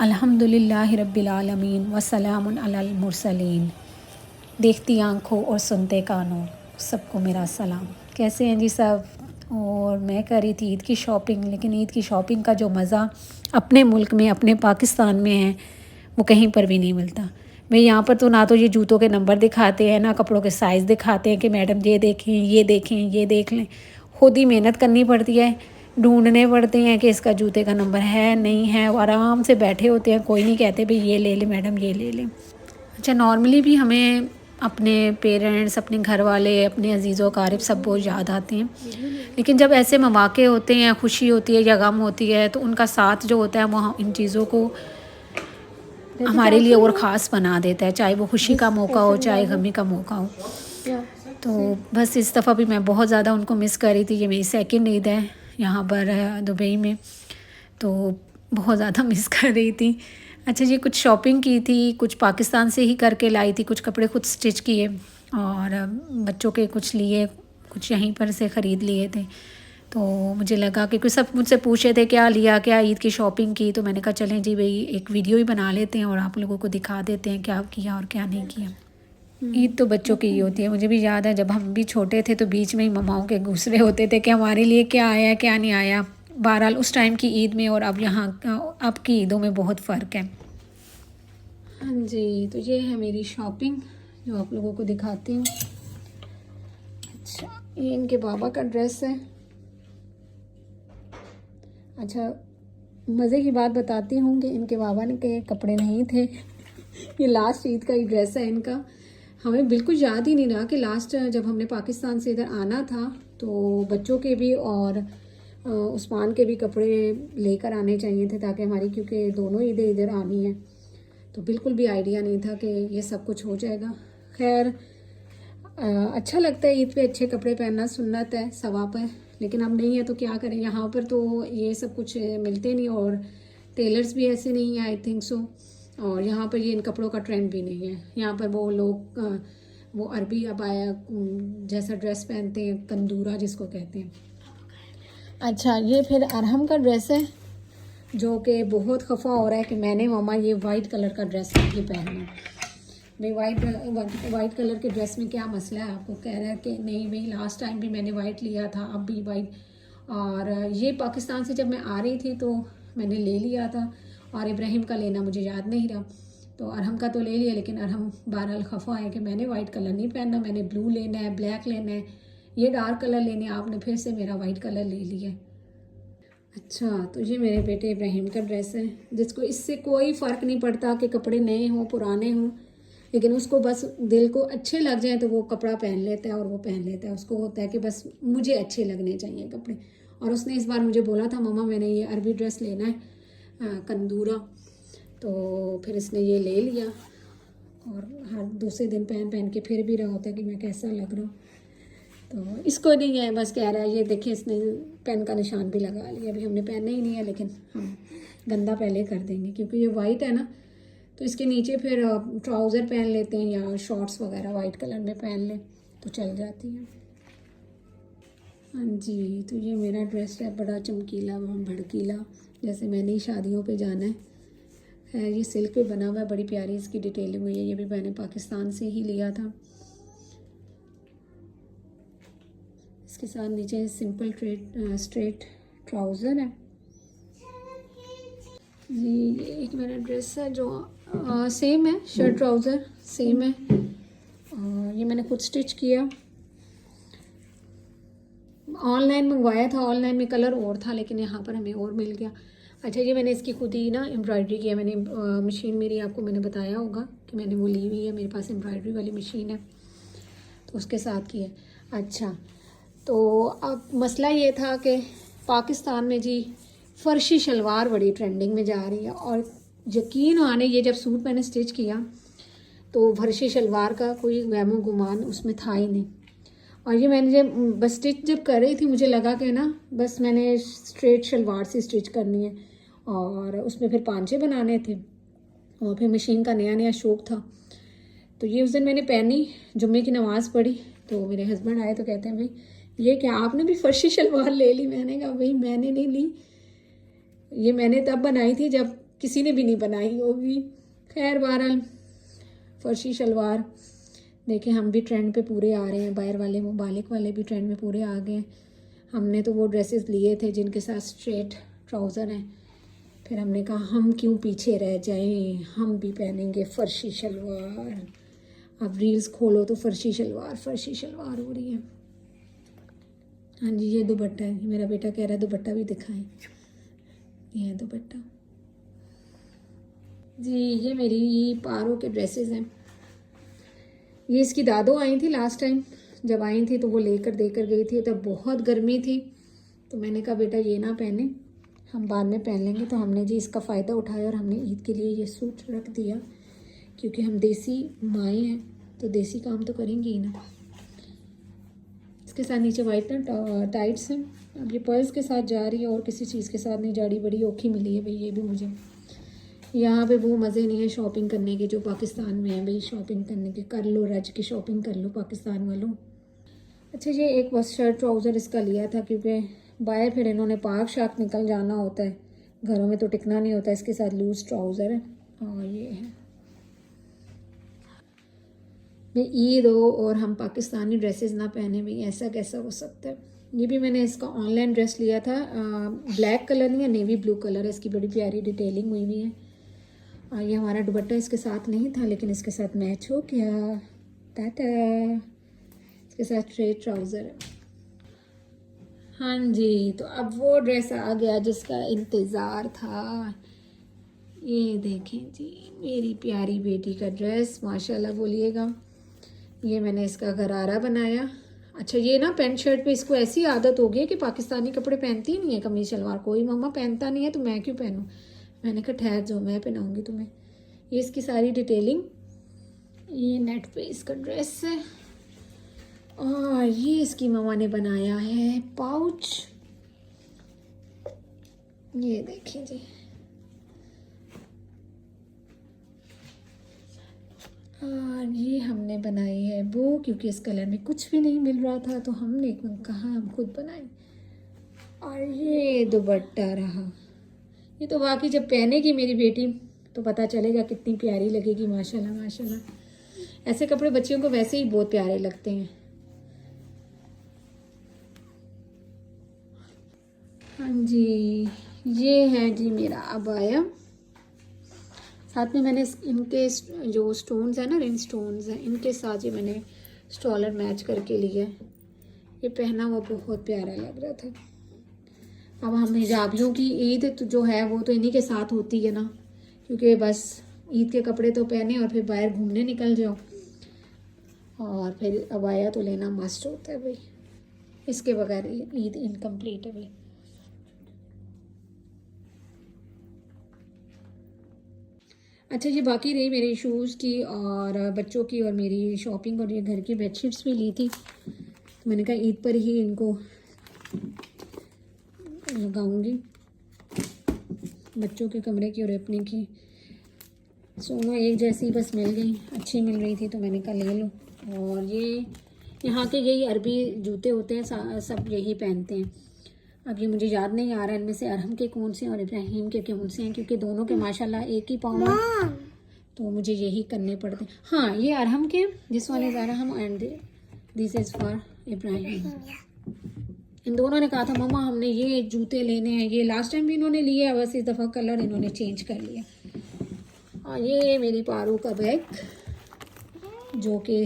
अल्हम्दुलिल्लाहि रब्बिल आलमीन वस्सलामुन अलल मुरसलीन। देखती आँखों और सुनते कानों, सबको मेरा सलाम। कैसे हैं जी सब? और मैं कर रही थी ईद की शॉपिंग, लेकिन ईद की शॉपिंग का जो मज़ा अपने मुल्क में, अपने पाकिस्तान में है, वो कहीं पर भी नहीं मिलता। भाई यहाँ पर तो ना तो ये जूतों के नंबर दिखाते हैं, ना कपड़ों के साइज़ दिखाते हैं कि मैडम ये देखें, ये देखें, ये देख लें। खुद ही मेहनत करनी पड़ती है, ढूंढने पड़ते हैं कि इसका जूते का नंबर है नहीं है। वो आराम से बैठे होते हैं, कोई नहीं कहते भाई ये ले लें मैडम, ये ले लें। अच्छा, नॉर्मली भी हमें अपने पेरेंट्स, अपने घर वाले, अपने अजीज़ व अकारिब सब बहुत याद आते हैं, लेकिन जब ऐसे मौके होते हैं, खुशी होती है या गम होती है, तो उनका साथ जो होता है वो इन चीज़ों को हमारे लिए और ख़ास बना देता है, चाहे वो खुशी का मौका हो, चाहे गमी का मौका हो। तो बस इस दफ़ा भी मैं बहुत ज़्यादा उनको मिस कर रही थी। ये मेरी सेकंड ईद है यहाँ पर दुबई में, तो बहुत ज़्यादा मिस कर रही थी। अच्छा जी, कुछ शॉपिंग की थी, कुछ पाकिस्तान से ही करके लाई थी, कुछ कपड़े खुद स्टिच किए और बच्चों के कुछ लिए, कुछ यहीं पर से ख़रीद लिए थे। तो मुझे लगा कि कुछ सब मुझसे पूछे थे क्या लिया, क्या ईद की शॉपिंग की, तो मैंने कहा चलें जी भाई एक वीडियो ही बना लेते हैं और आप लोगों को दिखा देते हैं क्या किया और क्या नहीं किया। ईद तो बच्चों की ही होती है। मुझे भी याद है जब हम भी छोटे थे तो बीच में ही मम्माओं के गुस्से होते थे कि हमारे लिए क्या आया क्या नहीं आया। बहरहाल उस टाइम की ईद में और अब यहाँ अब की ईदों में बहुत फ़र्क है। हाँ जी, तो ये है मेरी शॉपिंग जो आप लोगों को दिखाती हूँ। अच्छा, ये इनके बाबा का ड्रेस है। अच्छा, मज़े की बात बताती हूँ कि इनके बाबा ने के कपड़े नहीं थे। ये लास्ट ईद का ही ड्रेस है इनका। हमें बिल्कुल याद ही नहीं रहा कि लास्ट जब हमने पाकिस्तान से इधर आना था तो बच्चों के भी और उस्मान के भी कपड़े लेकर आने चाहिए थे, ताकि हमारी, क्योंकि दोनों ईदें इधर आनी है, तो बिल्कुल भी आइडिया नहीं था कि ये सब कुछ हो जाएगा। खैर, अच्छा लगता है ईद पे अच्छे कपड़े पहनना, सुन्नत है, सवाब है, लेकिन अब नहीं है तो क्या करें। यहाँ पर तो ये सब कुछ मिलते नहीं और टेलर्स भी ऐसे नहीं है, आई थिंक सो। और यहाँ पर ये इन कपड़ों का ट्रेंड भी नहीं है। यहाँ पर वो लोग वो अरबी अबाया जैसा ड्रेस पहनते हैं, कंदूरा जिसको कहते हैं। अच्छा, ये फिर अरहम का ड्रेस है जो कि बहुत खफा हो रहा है कि मैंने मामा ये वाइट कलर का ड्रेस ये पहनना। भाई वाइट कलर के ड्रेस में क्या मसला है? आपको कह रहा है कि नहीं भाई लास्ट टाइम भी मैंने वाइट लिया था, अब भी वाइट। और ये पाकिस्तान से जब मैं आ रही थी तो मैंने ले लिया था, और इब्राहिम का लेना मुझे याद नहीं रहा, तो अरहम का तो ले लिया। लेकिन अरहम बहरहाल खफा है कि मैंने वाइट कलर नहीं पहनना, मैंने ब्लू लेना है, ब्लैक लेना है, ये डार्क कलर लेने, आपने फिर से मेरा वाइट कलर ले लिया। अच्छा, तो ये मेरे बेटे इब्राहिम का ड्रेस है, जिसको इससे कोई फ़र्क नहीं पड़ता कि कपड़े नए हों पुराने हों, लेकिन उसको बस दिल को अच्छे लग जाए तो वो कपड़ा पहन लेता है और वो पहन लेता है। उसको होता है कि बस मुझे अच्छे लगने चाहिए कपड़े। और उसने इस बार मुझे बोला था मम्मा मैंने ये अरबी ड्रेस लेना है, कंदूरा, तो फिर इसने ये ले लिया और हर दूसरे दिन पहन पहन के फिर भी रहा होता है कि मैं कैसा लग रहा हूँ। तो इसको नहीं है, बस कह रहा है ये देखिए इसने पेन का निशान भी लगा लिया। अभी हमने पहनना ही नहीं है, लेकिन हम गंदा पहले कर देंगे क्योंकि ये वाइट है ना, तो इसके नीचे फिर ट्राउज़र पहन लेते हैं या शॉर्ट्स वगैरह वाइट कलर में पहन लें तो चल जाती है। हाँ जी, तो ये मेरा ड्रेस है, बड़ा चमकीला भड़कीला, जैसे मैंने ही शादियों पे जाना है। ये सिल्क पे बना हुआ है, बड़ी प्यारी इसकी डिटेलिंग हुई है। ये भी मैंने पाकिस्तान से ही लिया था। इसके साथ नीचे सिंपल स्ट्रेट ट्राउज़र है जी। एक मेरा ड्रेस है जो सेम है, शर्ट ट्राउज़र सेम है, और ये मैंने खुद स्टिच किया। ऑनलाइन मंगवाया था, ऑनलाइन में कलर और था, लेकिन यहाँ पर हमें और मिल गया। अच्छा, ये मैंने इसकी खुद ही ना एम्ब्रॉयडरी किया। मैंने मशीन मेरी आपको मैंने बताया होगा कि मैंने वो ली हुई है, मेरे पास एम्ब्रॉयडरी वाली मशीन है, तो उसके साथ की है। अच्छा, तो अब मसला ये था कि पाकिस्तान में जी फ़र्शी शलवार बड़ी ट्रेंडिंग में जा रही है, और यकीन आने ये जब सूट मैंने स्टिच किया तो फर्शी शलवार का कोई वहमो गुमान उसमें था ही नहीं। और ये मैंने जब बस स्टिच जब कर रही थी मुझे लगा कि ना बस मैंने स्ट्रेट शलवार से स्टिच करनी है, और उसमें फिर पांचे बनाने थे, और फिर मशीन का नया नया शौक़ था। तो ये उस दिन मैंने पहनी, जुम्मे की नमाज़ पढ़ी, तो मेरे हस्बैंड आए तो कहते हैं भाई ये क्या आपने भी फर्शी शलवार ले ली? मैंने कहा भाई मैंने नहीं ली, ये मैंने तब बनाई थी जब किसी ने भी नहीं बनाई होगी। खैर बहरहाल फर्शी शलवार देखें, हम भी ट्रेंड पे पूरे आ रहे हैं, बाहर वाले मुबालिक वाले भी ट्रेंड में पूरे आ गए हैं। हमने तो वो ड्रेसेस लिए थे जिनके साथ स्ट्रेट ट्राउज़र हैं, फिर हमने कहा हम क्यों पीछे रह जाएं, हम भी पहनेंगे फ़र्शी शलवार। अब रील्स खोलो तो फ़र्शी शलवार हो रही है। हाँ जी, ये दुपट्टा है, मेरा बेटा कह रहा है दुपट्टा भी दिखाएं। ये है दुपट्टा जी। ये मेरी पारो के ड्रेसेस हैं। ये इसकी दादो आई थी लास्ट टाइम, जब आई थी तो वो लेकर देकर गई थी, तब बहुत गर्मी थी, तो मैंने कहा बेटा ये ना पहने, हम बाद में पहन लेंगे। तो हमने जी इसका फ़ायदा उठाया और हमने ईद के लिए ये सूट रख दिया, क्योंकि हम देसी माएँ हैं तो देसी काम तो करेंगे ही ना। इसके साथ नीचे वाइट ना टाइट्स हैं। अब ये पर्स के साथ जा रही है और किसी चीज़ के साथ नहीं जा रही, बड़ी औखी मिली है भाई ये भी मुझे। यहाँ पे वो मज़े नहीं है शॉपिंग करने के जो पाकिस्तान में है भाई। शॉपिंग करने के कर लो, रज की शॉपिंग कर लो पाकिस्तान वालों। अच्छा, ये एक बस शर्ट ट्राउज़र इसका लिया था, क्योंकि बाहर फिर इन्होंने पार्क शार्क निकल जाना होता है, घरों में तो टिकना नहीं होता। इसके साथ लूज़ ट्राउज़र है। और ये है भाई ईद हो और हम पाकिस्तानी ड्रेसेस ना पहने भाई, ऐसा कैसा हो सकता है। ये भी मैंने इसका ऑनलाइन ड्रेस लिया था, ब्लैक कलर नहीं है, नेवी ब्लू कलर है, इसकी बड़ी प्यारी डिटेलिंग हुई हुई है। ये हमारा दुपट्टा इसके साथ नहीं था लेकिन इसके साथ मैच हो गया। टाटा। इसके साथ स्ट्रेट ट्राउज़र है। हाँ जी, तो अब वो ड्रेस आ गया जिसका इंतज़ार था। ये देखें जी, मेरी प्यारी बेटी का ड्रेस, माशाल्लाह बोलिएगा। ये मैंने इसका गरारा बनाया। अच्छा, ये ना पैंट शर्ट पे इसको ऐसी आदत हो गई है कि पाकिस्तानी कपड़े पहनती ही नहीं है, कमीज शलवार कोई मम्मा पहनता नहीं है तो मैं क्यों पहनूं। मैंने कहा ठहर जाओ, मैं पहनाऊंगी तुम्हें। ये इसकी सारी डिटेलिंग, ये नेट पे इसका ड्रेस है। और ये इसकी मम्मा ने बनाया है पाउच, ये देखें जी। और ये हमने बनाई है वो, क्योंकि इस कलर में कुछ भी नहीं मिल रहा था तो हमने कहा हम खुद बनाएं। और ये दुपट्टा रहा, ये तो वाकई जब पहनेगी मेरी बेटी तो पता चलेगा कितनी प्यारी लगेगी। माशाल्लाह माशाल्लाह, ऐसे कपड़े बच्चियों को वैसे ही बहुत प्यारे लगते हैं। हाँ जी, ये है जी मेरा अबाया। साथ में मैंने इनके जो स्टोन्स हैं ना, रिंग स्टोन्स हैं, इनके साथ ये मैंने स्टॉलर मैच करके लिया है। ये पहना हुआ बहुत प्यारा लग रहा था। अब हम हिजाबियों की ईद तो जो है वो तो इन्हीं के साथ होती है ना, क्योंकि बस ईद के कपड़े तो पहने और फिर बाहर घूमने निकल जाओ, और फिर अबाया तो लेना मस्ट होता है भाई, इसके बगैर ईद इनकम्प्लीट है भाई। अच्छा, ये बाकी रही मेरे शूज़ की और बच्चों की और मेरी शॉपिंग, और ये घर की बेडशीट्स भी ली थी, तो मैंने कहा ईद पर ही इनको लगाऊंगी, बच्चों के कमरे की और अपने की। सोना एक जैसी बस मिल गई, अच्छी मिल रही थी तो मैंने कहा ले लो। और ये यहाँ के यही अरबी जूते होते हैं, सब यही पहनते हैं। अब ये मुझे याद नहीं आ रहा इनमें से अरहम के कौन से और इब्राहिम के कौन से हैं, क्योंकि दोनों के माशाल्लाह एक ही पाँव है तो मुझे यही करने पड़ते हैं। हाँ, ये अरहम के, this one is Arham and this is for Ibrahim. इन दोनों ने कहा था मम्मा हमने ये जूते लेने हैं, ये लास्ट टाइम भी इन्होंने लिए है, बस इस दफ़ा कलर इन्होंने चेंज कर लिया। और ये मेरी पारू का बैग, जो कि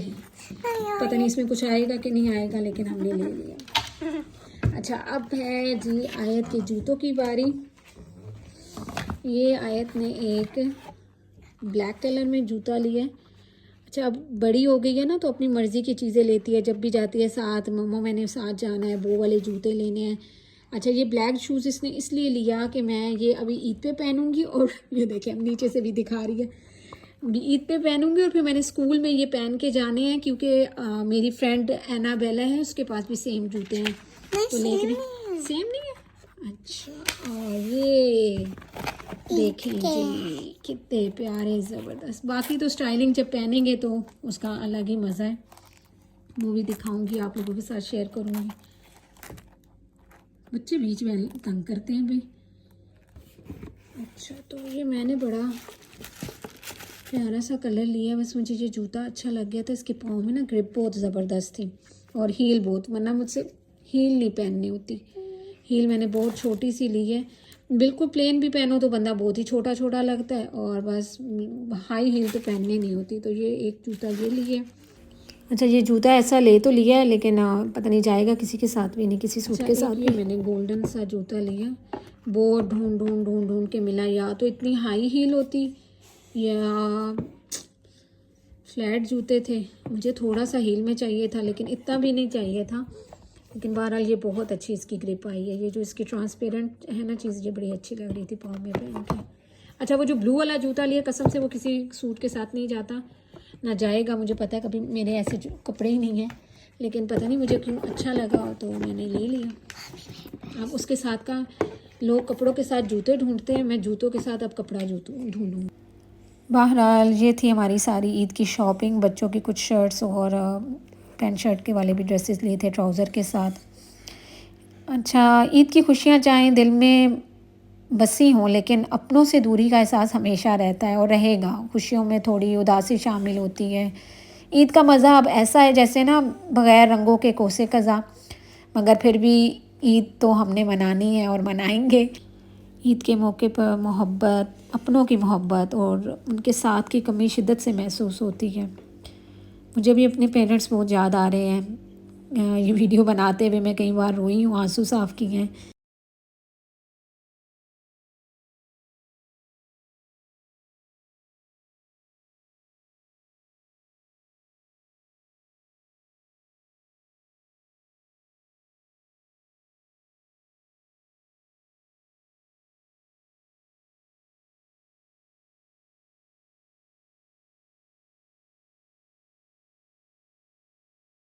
पता नहीं इसमें कुछ आएगा कि नहीं आएगा, लेकिन हमने ले लिया। अच्छा, अब है जी आयत के जूतों की बारी। ये आयत ने एक ब्लैक कलर में जूता लिया। अच्छा, अब बड़ी हो गई है ना तो अपनी मर्ज़ी की चीज़ें लेती है, जब भी जाती है साथ, मम्मा मैंने साथ जाना है, वो वाले जूते लेने हैं। अच्छा, ये ब्लैक शूज़ इसने इसलिए लिया कि मैं ये अभी ईद पे पहनूंगी, और ये देखें अब नीचे से भी दिखा रही है, ईद पे पहनूंगी और फिर मैंने स्कूल में ये पहन के जाने हैं, क्योंकि मेरी फ्रेंड एना बेला है, उसके पास भी सेम जूते हैं तो लेकिन सेम नहीं है। अच्छा, और ये देखें जी कितने प्यारे ज़बरदस्त। बाकी तो स्टाइलिंग जब पहनेंगे तो उसका अलग ही मज़ा है, वो भी दिखाऊंगी, आप लोगों के साथ शेयर करूंगी। बच्चे बीच में तंग करते हैं भाई। अच्छा, तो ये मैंने बड़ा प्यारा सा कलर लिया, बस मुझे ये जूता अच्छा लग गया था। इसके पाँव में ना ग्रिप बहुत ज़बरदस्त थी और हील बहुत, वरना मुझसे हील नहीं पहननी होती। हील मैंने बहुत छोटी सी ली है। बिल्कुल प्लेन भी पहनो तो बंदा बहुत ही छोटा छोटा लगता है, और बस हाई हील तो पहननी नहीं होती। तो ये एक जूता ये लिए। अच्छा, ये जूता ऐसा ले तो लिया है, लेकिन पता नहीं जाएगा किसी के साथ भी नहीं, किसी सूट के साथ भी। मैंने गोल्डन सा जूता लिया, बहुत ढूंढ ढूंढ ढूंढ ढूंढ के मिला। या तो इतनी हाई हील होती या फ्लैट जूते थे। मुझे थोड़ा सा हील में चाहिए था, लेकिन इतना भी नहीं चाहिए था। लेकिन बहरहाल ये बहुत अच्छी इसकी ग्रिप आई है। ये जो इसकी ट्रांसपेरेंट है ना चीज़, ये बड़ी अच्छी लग रही थी पाँव में पहन के। अच्छा, वो जो ब्लू वाला जूता लिया, कसम से वो किसी सूट के साथ नहीं जाता, ना जाएगा। मुझे पता है कभी मेरे ऐसे कपड़े ही नहीं हैं, लेकिन पता नहीं मुझे क्यों अच्छा लगा तो मैंने ले लिया। अब उसके साथ का, लोग कपड़ों के साथ जूते ढूंढते हैं, मैं जूतों के साथ अब कपड़ा ढूंढूँ। बहरहाल ये थी हमारी सारी ईद की शॉपिंग। बच्चों की कुछ शर्ट्स और पैंट शर्ट के वाले भी ड्रेसेस लिए थे ट्राउज़र के साथ। अच्छा, ईद की खुशियाँ चाहें दिल में बसी हों, लेकिन अपनों से दूरी का एहसास हमेशा रहता है और रहेगा। खुशियों में थोड़ी उदासी शामिल होती है। ईद का मज़ा अब ऐसा है जैसे ना बग़ैर रंगों के कोसे कज़ा, मगर फिर भी ईद तो हमने मनानी है और मनाएंगे। ईद के मौके पर मोहब्बत, अपनों की मोहब्बत और उनके साथ की कमी शिद्दत से महसूस होती है। मुझे भी अपने पेरेंट्स बहुत याद आ रहे हैं। ये वीडियो बनाते हुए मैं कई बार रोई हूँ, आंसू साफ़ किए हैं।